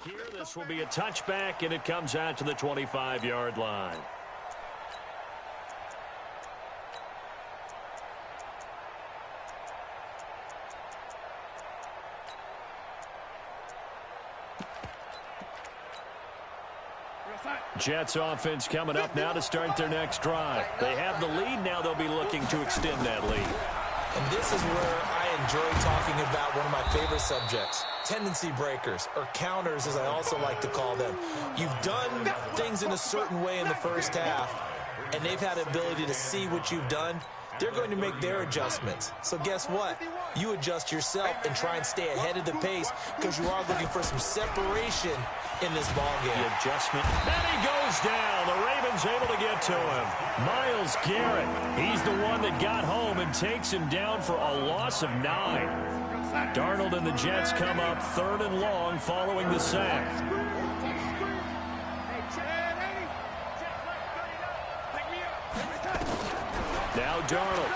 Here, this will be a touchback, and it comes out to the 25-yard line. Jets offense coming up now to start their next drive. They have the lead. Now they'll be looking to extend that lead. And this is where I enjoy talking about one of my favorite subjects, tendency breakers, or counters as I also like to call them. You've done things in a certain way in the first half, and they've had the ability to see what you've done. They're going to make their adjustments. So guess what? You adjust yourself and try and stay ahead of the pace because you are looking for some separation in this ballgame. The adjustment. And he goes down. The Ravens able to get to him. Myles Garrett. He's the one that got home and takes him down for a loss of 9. Darnold and the Jets come up 3rd and long following the sack. Now Darnold.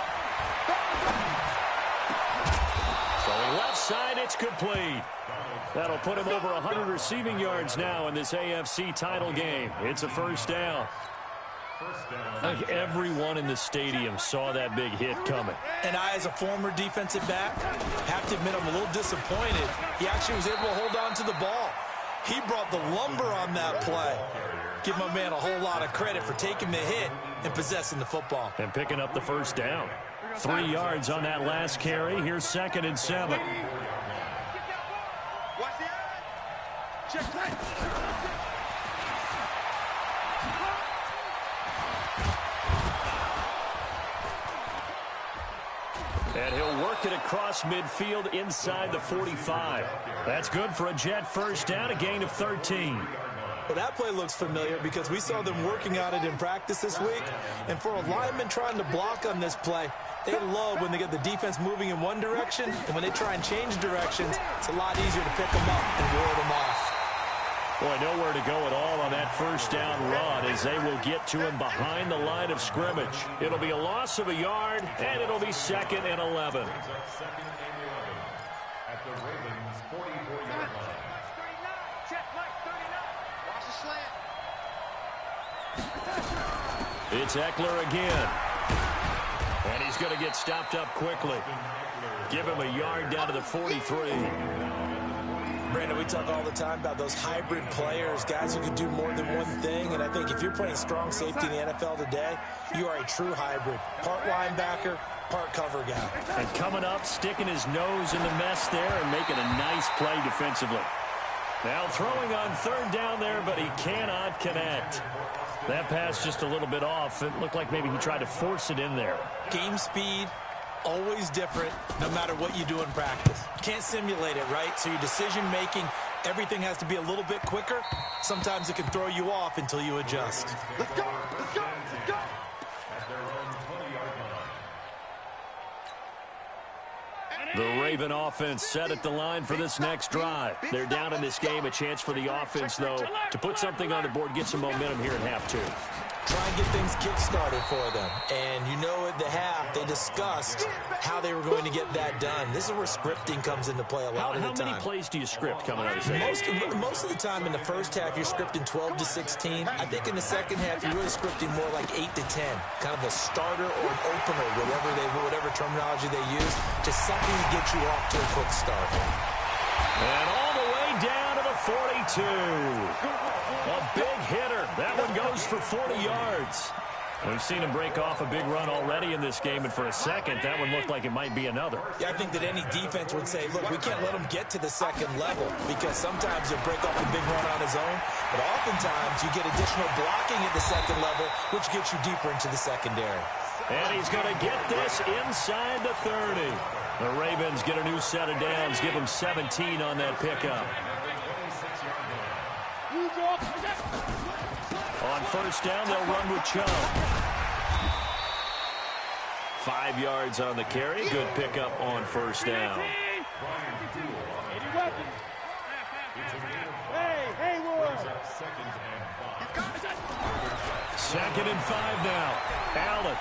So left side, it's complete. That'll put him over 100 receiving yards now in this AFC title game. It's a first down. I think everyone in the stadium saw that big hit coming. And I, as a former defensive back, have to admit I'm a little disappointed. He actually was able to hold on to the ball. He brought the lumber on that play. Give my man a whole lot of credit for taking the hit and possessing the football. And picking up the first down. 3 yards on that last carry. Here's 2nd and 7. And he'll work it across midfield inside the 45. That's good for a Jet first down, a gain of 13. Well, that play looks familiar because we saw them working on it in practice this week. And for a lineman trying to block on this play, they love when they get the defense moving in one direction. And when they try and change directions, it's a lot easier to pick them up and ward them off. Boy, nowhere to go at all on that first down run as they will get to him behind the line of scrimmage. It'll be a loss of a yard, and it'll be 2nd and 11. It's Eckler again. And he's going to get stopped up quickly. Give him a yard down to the 43. Brandon, we talk all the time about those hybrid players, guys who can do more than one thing. And I think if you're playing strong safety in the NFL today, you are a true hybrid. Part linebacker, part cover guy. And coming up, sticking his nose in the mess there and making a nice play defensively. Now throwing on 3rd down there, but he cannot connect. That pass just a little bit off. It looked like maybe he tried to force it in there. Game speed, always different, no matter what you do in practice. You can't simulate it, right? So your decision-making, everything has to be a little bit quicker. Sometimes it can throw you off until you adjust. Let's go! Let's go! Let's go! The Raven offense set at the line for this next drive. They're down in this game. A chance for the offense, though, to put something on the board, get some momentum here in half 2. Try and get things kick-started for them. And you know at the half, they discussed how they were going to get that done. This is where scripting comes into play a lot of the time. How many plays do you script coming out of the second? Most of the time in the first half, you're scripting 12 to 16. I think in the second half, you're really scripting more like 8 to 10. Kind of a starter or an opener, whatever terminology they use. Just something to get you off to a quick start. And all the way down to the 42. A big hitter. That one goes for 40 yards. We've seen him break off a big run already in this game, and for a second, that one looked like it might be another. Yeah, I think that any defense would say, look, we can't let him get to the second level because sometimes he'll break off a big run on his own, but oftentimes you get additional blocking at the second level, which gets you deeper into the secondary. And he's going to get this inside the 30. The Ravens get a new set of downs, give them 17 on that pickup. On first down, they'll run with Chubb. 5 yards on the carry. Good pickup on first down. Second and 5 now. Allen.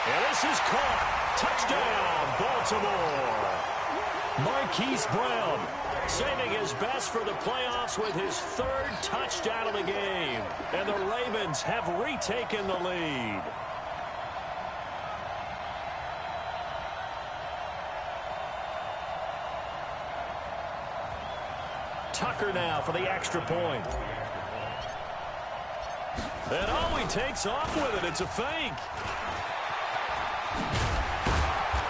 And this is caught. Touchdown, Baltimore. Marquise Brown saving his best for the playoffs with his third touchdown of the game. And the Ravens have retaken the lead. Tucker now for the extra point. And oh, he takes off with it. It's a fake.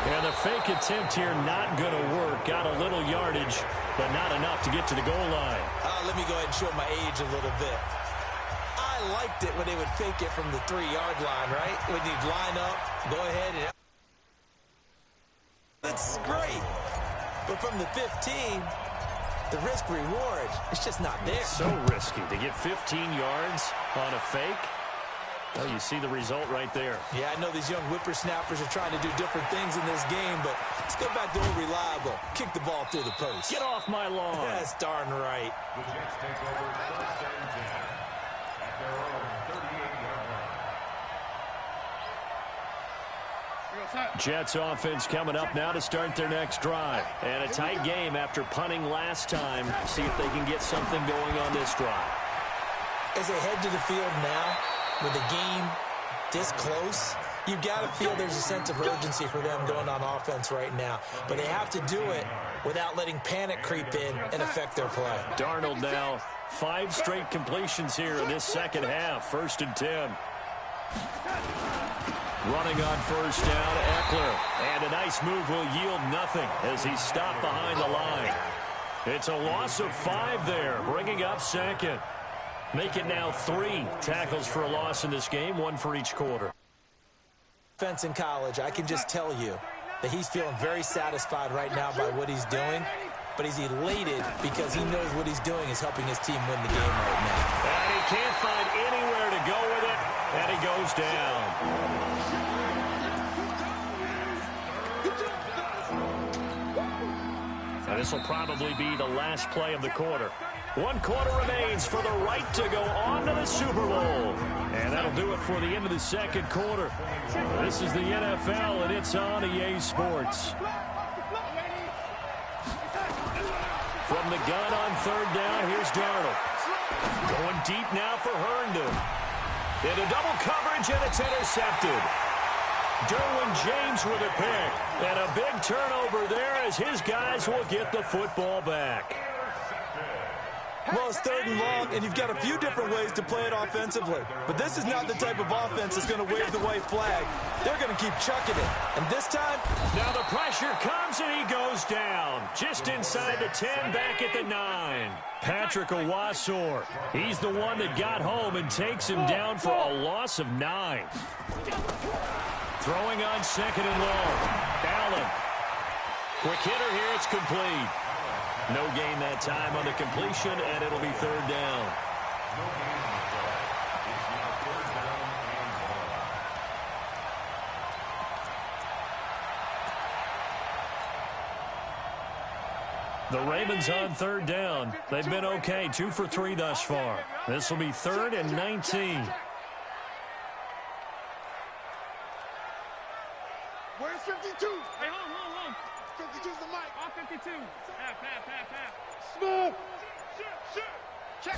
And the fake attempt here not going to work. Got a little yardage, but not enough to get to the goal line. Let me go ahead and show my age a little bit. I liked it when they would fake it from the 3-yard line, right? When you'd line up, go ahead and... That's great. But from the 15... the risk-reward, it's just not there. So risky to get 15 yards on a fake. Well, you see the result right there. Yeah, I know these young whippersnappers are trying to do different things in this game, but let's go back to old reliable. Kick the ball through the post. Get off my lawn. That's darn right. The Jets take over 1st and 10 at their own 38-yard line. Jets offense coming up now to start their next drive. And a tight game after punting last time. See if they can get something going on this drive. As they head to the field now, with the game this close, you've got to feel there's a sense of urgency for them going on offense right now. But they have to do it without letting panic creep in and affect their play. Darnold now, 5 straight completions here in this second half. 1st and 10. Running on 1st down, Eckler. And a nice move will yield nothing as he's stopped behind the line. It's a loss of 5 there, bringing up 2nd. Make it now 3 tackles for a loss in this game, 1 for each quarter. Defense in college, I can just tell you that he's feeling very satisfied right now by what he's doing, but he's elated because he knows what he's doing is helping his team win the game right now. And he can't find anywhere to go with it, and he goes down. And this will probably be the last play of the quarter. 1 quarter remains for the right to go on to the Super Bowl. And that'll do it for the end of the second quarter. This is the NFL, and it's on EA Sports. From the gun on 3rd down, here's Darnold. Going deep now for Herndon. Into double coverage, and it's intercepted. Derwin James with a pick. And a big turnover there as his guys will get the football back. Well, it's 3rd and long, and you've got a few different ways to play it offensively. But this is not the type of offense that's going to wave the white flag. They're going to keep chucking it. And this time... Now the pressure comes, and he goes down. Just inside the 10, back at the 9. Patrick Owasor. He's the one that got home and takes him down for a loss of 9. Throwing on 2nd and long. Allen. Quick hitter here, it's complete. No gain that time on the completion, and it'll be 3rd down. The Ravens on 3rd down. They've been okay, 2 for 3 thus far. This will be 3rd and 19. Where's 52? Hey, hold. 52's the mic. Off 52. Half. Smooth. Check.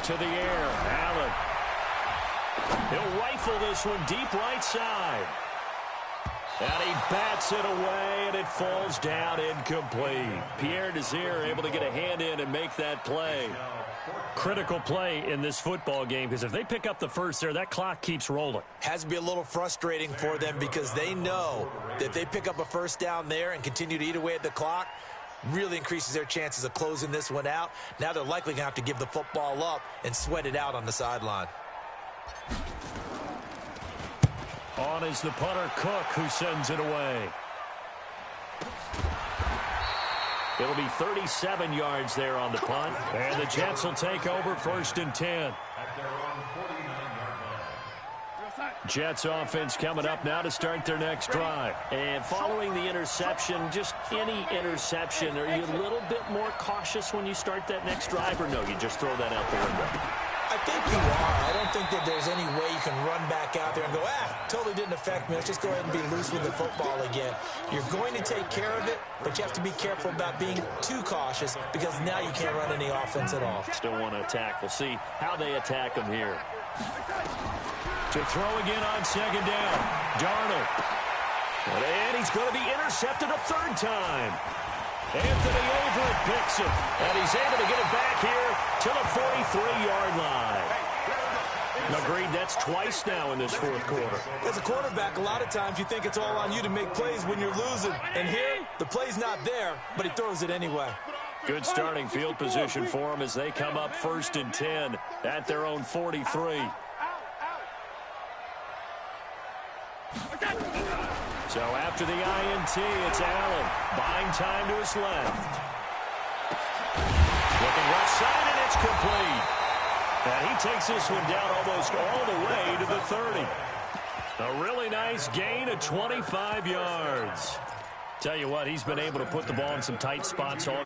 To the air, Allen. He'll rifle this one deep right side. And he bats it away, and it falls down incomplete. Pierre Desir able to get a hand in and make that play. Critical play in this football game, because if they pick up the first there, that clock keeps rolling. Has to be a little frustrating for them because they know that if they pick up a 1st down there and continue to eat away at the clock, really increases their chances of closing this one out. Now they're likely going to have to give the football up and sweat it out on the sideline. On is the punter, Cook, who sends it away. It'll be 37 yards there on the punt. And the Jets will take over 1st and 10. Jets offense coming up now to start their next drive. And following the interception, just any interception, are you a little bit more cautious when you start that next drive, or no, you just throw that out the window? I think you are. I don't think that there's any way you can run back out there and go, totally didn't affect me. Let's just go ahead and be loose with the football again. You're going to take care of it, but you have to be careful about being too cautious because now you can't run any offense at all. Still want to attack. We'll see how they attack him here. To throw again on second down. Darnold. And he's going to be intercepted a third time. Anthony Averett picks him, and he's able to get it back here to the 43-yard line. Agreed, that's twice now in this fourth quarter. As a quarterback, a lot of times you think it's all on you to make plays when you're losing. And here, the play's not there, but he throws it anyway. Good starting field position for him as they come up 1st and 10 at their own 43. So after the INT, it's Allen. Buying time to his left. Looking left side, and it's complete. And he takes this one down almost all the way to the 30. A really nice gain of 25 yards. Tell you what, he's been able to put the ball in some tight spots all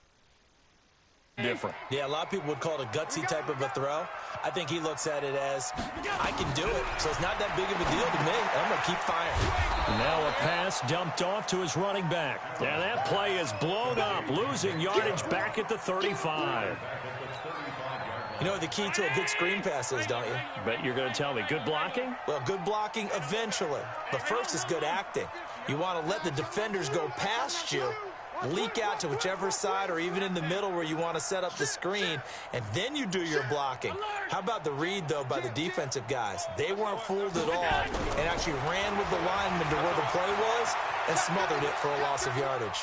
different. Yeah, a lot of people would call it a gutsy type of a throw. I think he looks at it as, I can do it, so it's not that big of a deal to me. I'm going to keep firing. Now a pass dumped off to his running back. And that play is blown up, losing yardage back at the 35. You know what the key to a good screen pass is, don't you? Bet you're going to tell me. Good blocking? Well, good blocking eventually. But first is good acting. You want to let the defenders go past you, leak out to whichever side or even in the middle where you want to set up the screen, and then you do your blocking. How about the read, though, by the defensive guys? They weren't fooled at all and actually ran with the lineman to where the play was and smothered it for a loss of yardage.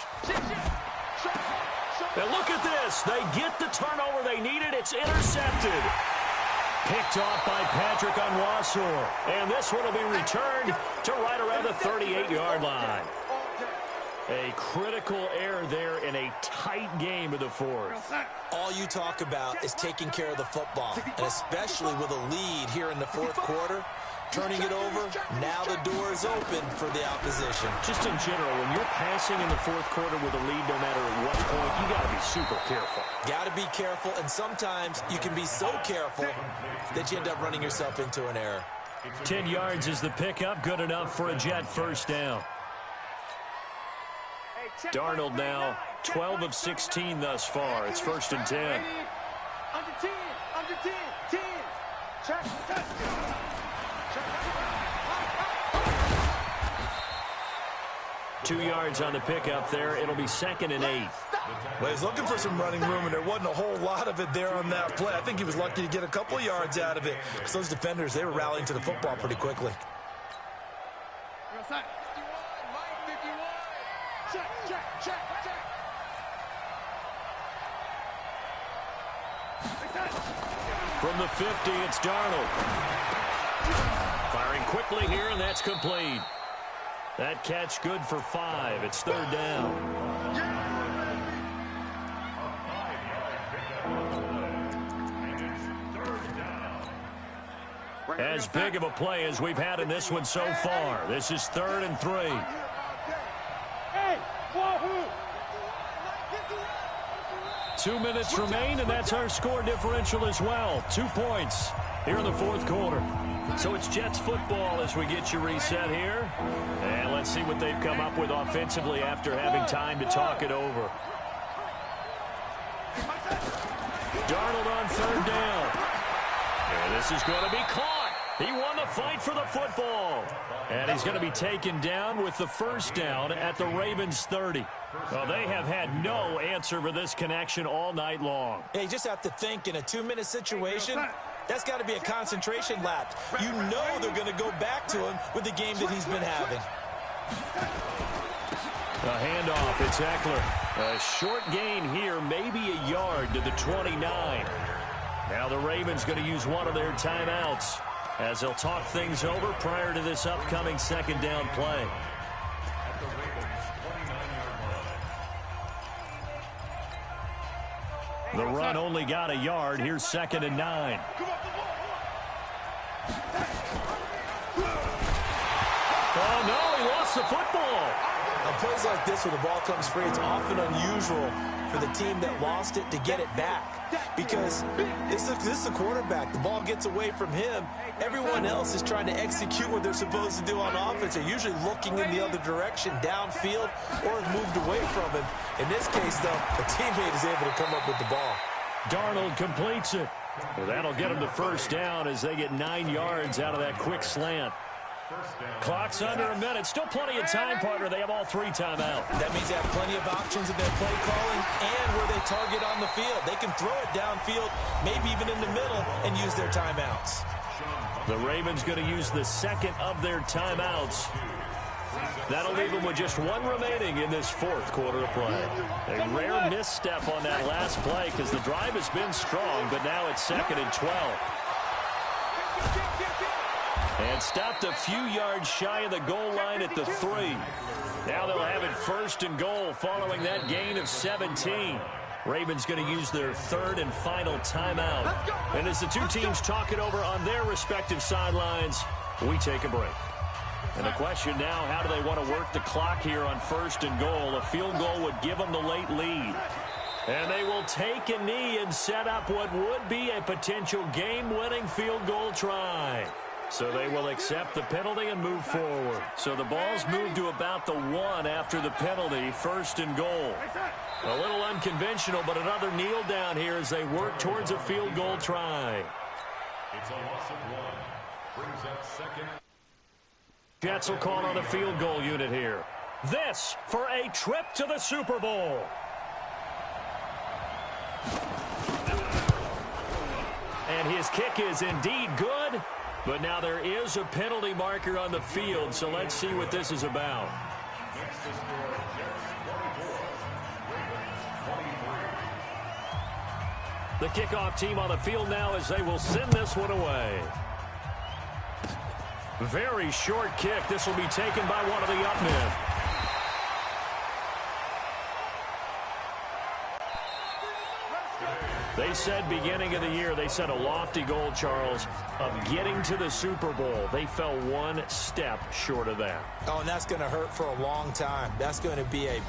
Now look at this. They get the turnover they needed. It's intercepted. Picked off by Patrick Onwuasor. And this one will be returned to right around the 38-yard line. A critical error there in a tight game of the fourth. All you talk about is taking care of the football, and especially with a lead here in the fourth quarter, turning it over, now the door is open for the opposition. Just in general, when you're passing in the fourth quarter with a lead, no matter at what point, you got to be super careful. Got to be careful, and sometimes you can be so careful that you end up running yourself into an error. 10 yards is the pickup, good enough for a Jet first down. Darnold now 12 of 16 thus far. It's 1st and 10. Under 10, under 10, 10. Check. 2 yards on the pickup there. It'll be 2nd and 8. Well, he's looking for some running room, and there wasn't a whole lot of it there on that play. I think he was lucky to get a couple of yards out of it. So those defenders, they were rallying to the football pretty quickly. From the 50, it's Darnold. Firing quickly here, and that's complete. That catch good for 5. It's 3rd down. As big of a play as we've had in this one so far. This is 3rd and 3. Hey, wahoo! 2 minutes remain, and that's our score differential as well. 2 points here in the fourth quarter. So it's Jets football as we get you reset here. And let's see what they've come up with offensively after having time to talk it over. Darnold on 3rd down. And this is going to be caught. He won the fight for the football. And he's going to be taken down with the first down at the Ravens 30. Well, they have had no answer for this connection all night long. Yeah, you just have to think in a 2-minute situation, that's got to be a concentration lapse. You know they're going to go back to him with the game that he's been having. A handoff, it's Eckler. A short gain here, maybe a yard to the 29. Now the Ravens going to use one of their timeouts as they'll talk things over prior to this upcoming 2nd down play. The run only got a yard. Here's 2nd and 9. Oh, no, he lost the football. On plays like this where the ball comes free, it's often unusual for the team that lost it to get it back. Because this is the quarterback. The ball gets away from him. Everyone else is trying to execute what they're supposed to do on offense. They're usually looking in the other direction, downfield, or have moved away from him. In this case, though, a teammate is able to come up with the ball. Darnold completes it. Well, that'll get them to first down as they get 9 yards out of that quick slant. Clock's under a minute. Still plenty of time, partner. They have all 3 timeouts. That means they have plenty of options in their play calling and where they target on the field. They can throw it downfield, maybe even in the middle, and use their timeouts. The Ravens going to use the second of their timeouts. That'll leave them with just 1 remaining in this 4th quarter of play. A rare misstep on that last play because the drive has been strong, but now it's 2nd and 12. And stopped a few yards shy of the goal line at the 3. Now they'll have it 1st and goal following that gain of 17. Ravens going to use their 3rd and final timeout. And as the two teams talk it over on their respective sidelines, we take a break. And the question now, how do they want to work the clock here on 1st and goal? A field goal would give them the late lead. And they will take a knee and set up what would be a potential game-winning field goal try. So they will accept the penalty and move forward. So the ball's moved to about the 1 after the penalty, 1st and goal. A little unconventional, but another kneel down here as they work towards a field goal try. It's a loss of 1. Brings up 2nd. Jets will call on the field goal unit here. This for a trip to the Super Bowl. And his kick is indeed good. But now there is a penalty marker on the field, so let's see what this is about. The kickoff team on the field now as they will send this one away. Very short kick. This will be taken by one of the up men. They said beginning of the year, they set a lofty goal, Charles, of getting to the Super Bowl. They fell 1 step short of that. Oh, and that's going to hurt for a long time. That's going to be a